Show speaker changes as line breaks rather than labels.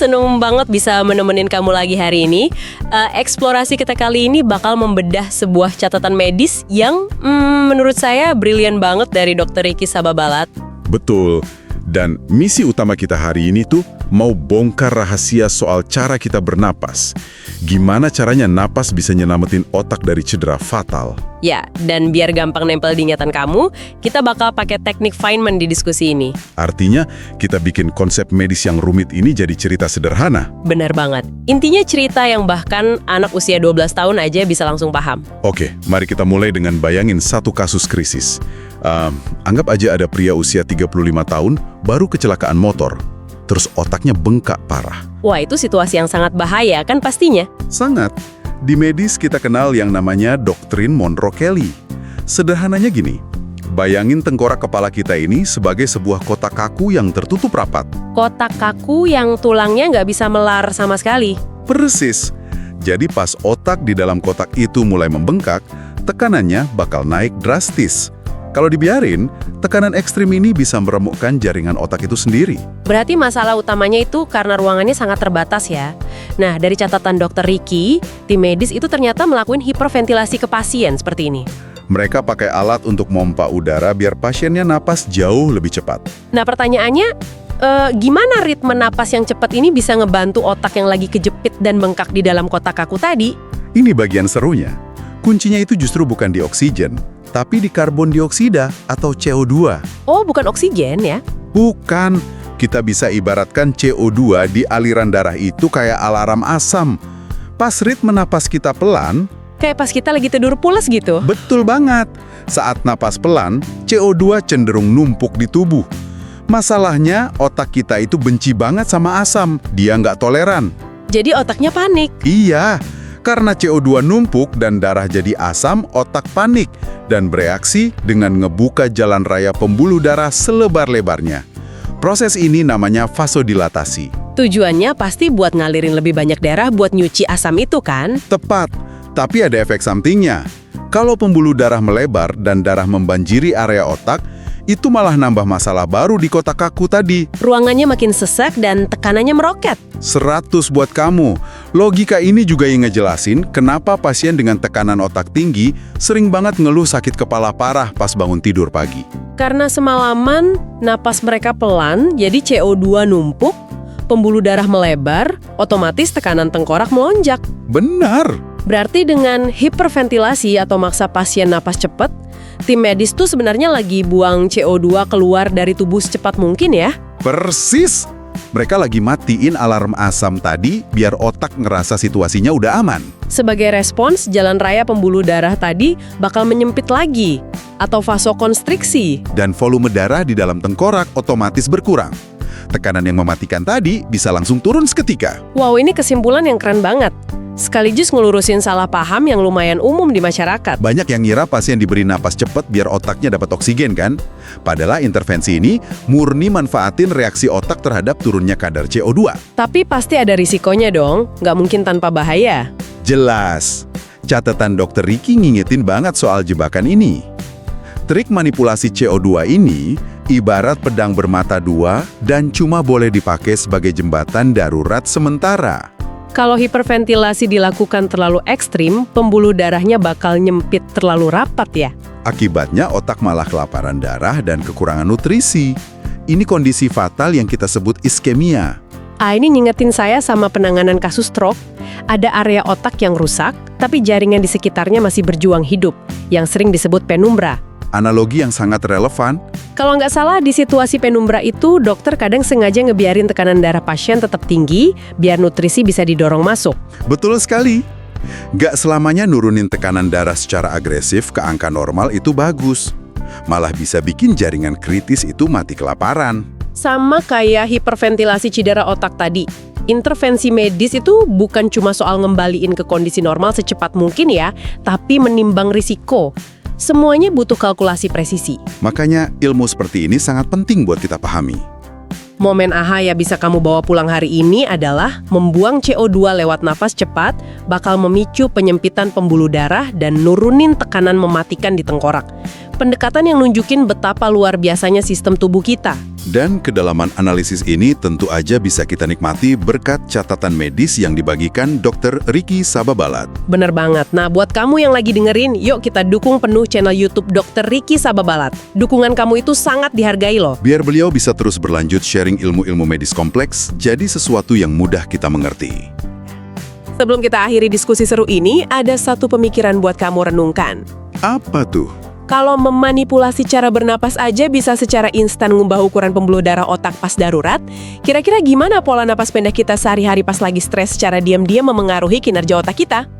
seneng banget bisa menemenin kamu lagi hari ini. Eksplorasi kita kali ini bakal membedah sebuah catatan medis yang menurut saya brilian banget dari Dr. Ricky Sababalat.
Betul. Dan misi utama kita hari ini tuh mau bongkar rahasia soal cara kita bernapas. Gimana caranya napas bisa nyelamatin otak dari cedera fatal.
Ya, dan biar gampang nempel di ingatan kamu, kita bakal pakai teknik Feynman di diskusi ini.
Artinya, kita bikin konsep medis yang rumit ini jadi cerita sederhana.
Benar banget. Intinya cerita yang bahkan anak usia 12 tahun aja bisa langsung paham.
Oke, mari kita mulai dengan bayangin satu kasus krisis. Anggap aja ada pria usia 35 tahun baru kecelakaan motor. Terus otaknya bengkak parah.
Wah, itu situasi yang sangat bahaya kan pastinya.
Sangat. Di medis kita kenal yang namanya doktrin Monroe-Kelly. Sederhananya gini, bayangin tengkorak kepala kita ini sebagai sebuah kotak kaku yang tertutup rapat.
Kotak kaku yang tulangnya nggak bisa melar sama sekali.
Persis. Jadi pas otak di dalam kotak itu mulai membengkak, tekanannya bakal naik drastis. Kalau dibiarin, tekanan ekstrim ini bisa meremukkan jaringan otak itu sendiri.
Berarti masalah utamanya itu karena ruangannya sangat terbatas ya. Nah, dari catatan Dr. Ricky, tim medis itu ternyata melakukan hiperventilasi ke pasien seperti ini.
Mereka pakai alat untuk mompa udara biar pasiennya napas jauh lebih cepat.
Nah, pertanyaannya, gimana ritme napas yang cepat ini bisa ngebantu otak yang lagi kejepit dan bengkak di dalam kotak kaku tadi?
Ini bagian serunya. Kuncinya itu justru bukan di oksigen, tapi di karbon dioksida atau CO2.
Oh, bukan oksigen ya?
Bukan. Kita bisa ibaratkan CO2 di aliran darah itu kayak alarm asam. Pas ritme napas kita pelan,
Kayak pas kita lagi tidur pules gitu?
betul banget. Saat napas pelan, CO2 cenderung numpuk di tubuh. Masalahnya, otak kita itu benci banget sama asam. Dia nggak toleran.
Jadi otaknya panik.
Iya, karena CO2 numpuk dan darah jadi asam, otak panik dan bereaksi dengan ngebuka jalan raya pembuluh darah selebar-lebarnya. Proses ini namanya vasodilatasi.
Tujuannya pasti buat ngalirin lebih banyak darah buat nyuci asam itu kan?
Tepat, tapi ada efek sampingnya. Kalau pembuluh darah melebar dan darah membanjiri area otak, itu malah nambah masalah baru di kotak kaku tadi.
Ruangannya makin sesak dan tekanannya meroket.
100 buat kamu. Logika ini juga yang ngejelasin kenapa pasien dengan tekanan otak tinggi sering banget ngeluh sakit kepala parah pas bangun tidur pagi.
Karena semalaman napas mereka pelan, jadi CO2 numpuk, pembuluh darah melebar, otomatis tekanan tengkorak melonjak.
Benar.
Berarti dengan hiperventilasi atau maksa pasien napas cepat, tim medis tuh sebenarnya lagi buang CO2 keluar dari tubuh secepat mungkin ya?
Persis. Mereka lagi matiin alarm asam tadi biar otak ngerasa situasinya udah aman.
Sebagai respons, jalan raya pembuluh darah tadi bakal menyempit lagi atau vasokonstriksi.
Dan volume darah di dalam tengkorak otomatis berkurang. Tekanan yang mematikan tadi bisa langsung turun seketika.
Wow, ini kesimpulan yang keren banget. Sekaligus ngelurusin salah paham yang lumayan umum di masyarakat.
Banyak yang ngira pasien diberi napas cepat biar otaknya dapat oksigen kan? Padahal intervensi ini murni manfaatin reaksi otak terhadap turunnya kadar CO2.
Tapi pasti ada risikonya dong, nggak mungkin tanpa bahaya.
Jelas. Catatan Dr. Ricky ngingetin banget soal jebakan ini. Trik manipulasi CO2 ini ibarat pedang bermata dua dan cuma boleh dipakai sebagai jembatan darurat sementara.
Kalau hiperventilasi dilakukan terlalu ekstrim, pembuluh darahnya bakal nyempit terlalu rapat ya.
Akibatnya otak malah kelaparan darah dan kekurangan nutrisi. Ini kondisi fatal yang kita sebut iskemia.
Ini ngingetin saya sama penanganan kasus stroke. Ada area otak yang rusak, tapi jaringan di sekitarnya masih berjuang hidup, yang sering disebut penumbra.
Analogi yang sangat relevan.
Kalau nggak salah, di situasi penumbra itu, dokter kadang sengaja ngebiarin tekanan darah pasien tetap tinggi, biar nutrisi bisa didorong masuk.
Betul sekali. Nggak selamanya nurunin tekanan darah secara agresif ke angka normal itu bagus. Malah bisa bikin jaringan kritis itu mati kelaparan.
Sama kayak hiperventilasi cedera otak tadi. Intervensi medis itu bukan cuma soal ngembaliin ke kondisi normal secepat mungkin ya, tapi menimbang risiko. Semuanya butuh kalkulasi presisi.
Makanya ilmu seperti ini sangat penting buat kita pahami.
Momen aha yang bisa kamu bawa pulang hari ini adalah membuang CO2 lewat nafas cepat bakal memicu penyempitan pembuluh darah dan nurunin tekanan mematikan di tengkorak. Pendekatan yang nunjukin betapa luar biasanya sistem tubuh kita.
Dan kedalaman analisis ini tentu aja bisa kita nikmati berkat catatan medis yang dibagikan Dr. Ricky Sababalat.
Bener banget. Nah, buat kamu yang lagi dengerin, yuk kita dukung penuh channel YouTube Dr. Ricky Sababalat. Dukungan kamu itu sangat dihargai loh.
Biar beliau bisa terus berlanjut sharing ilmu-ilmu medis kompleks jadi sesuatu yang mudah kita mengerti.
Sebelum kita akhiri diskusi seru ini, ada satu pemikiran buat kamu renungkan.
Apa tuh?
Kalau memanipulasi cara bernapas aja bisa secara instan ngubah ukuran pembuluh darah otak pas darurat, kira-kira gimana pola napas pendek kita sehari-hari pas lagi stres secara diam-diam memengaruhi kinerja otak kita?